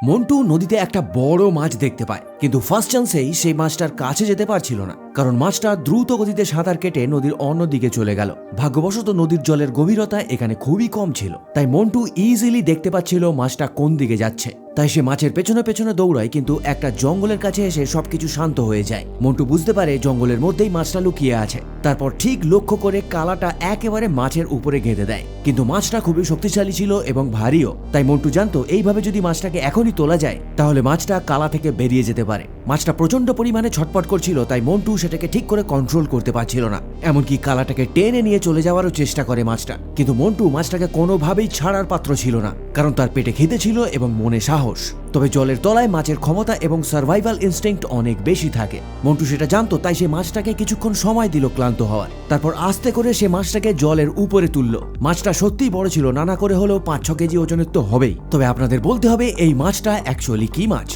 মন্টু নদীতে একটা বড় মাছ দেখতে পায়, কিন্তু ফার্স্ট চান্সেই সেই মাছটার কাছে যেতে পারছিল না, কারণ মাছটা দ্রুত গতিতে সাঁতার কেটে নদীর অন্য দিকে চলে গেল। ভাগ্যবশত নদীর জলের গভীরতা এখানে খুবই কম ছিল, তাই মন্টু ইজিলি দেখতে পাচ্ছিল মাছটা কোন দিকে যাচ্ছে। তাই সে মাছের পেছনে পেছনে দৌড়ায়, কিন্তু একটা জঙ্গলের কাছে এসে সবকিছু শান্ত হয়ে যায়। মন্টু বুঝতে পারে জঙ্গলের মধ্যেই মাছটা লুকিয়ে আছে। তারপর ঠিক লক্ষ্য করে কালাটা একেবারে মাছের উপরে গেঁথে দেয়, কিন্তু মাছটা খুবই শক্তিশালী ছিল এবং ভারীও। তাই মন্টু জানতো এইভাবে যদি মাছটাকে এখনই তোলা যায় তাহলে মাছটা কালা থেকে বেরিয়ে যেতে পারে। মাছটা প্রচন্ড পরিমাণে ছটপট করছিল, তাই মন্টু সেটাকে ঠিক করে কন্ট্রোল করতে পারছিল না। এমনকি কালাটাকে টেনে নিয়ে চলে যাওয়ারও চেষ্টা করে মাছটা, কিন্তু মন্টু মাছটাকে কোনোভাবেই ছাড়ার পাত্র ছিল না, কারণ তার পেটে খিদে ছিল এবং মনে সাহস। তবে জলের তলায় মাছের ক্ষমতা এবং সার্ভাইভাল ইনস্টিংক্ট অনেক বেশি থাকে। মন্টু সেটা জানতো, তাই সে মাছটাকে কিছুক্ষণ সময় দিল ক্লান্ত হওয়ার। তারপর আস্তে করে সে মাছটাকে জলের উপরে তুলল। মাছটা সত্যিই বড় ছিল, নানা করে হলেও 5-6 কেজি ওজনের তো হবেই। তবে আপনাদের বলতে হবে এই মাছটা অ্যাকচুয়ালি কি মাছ।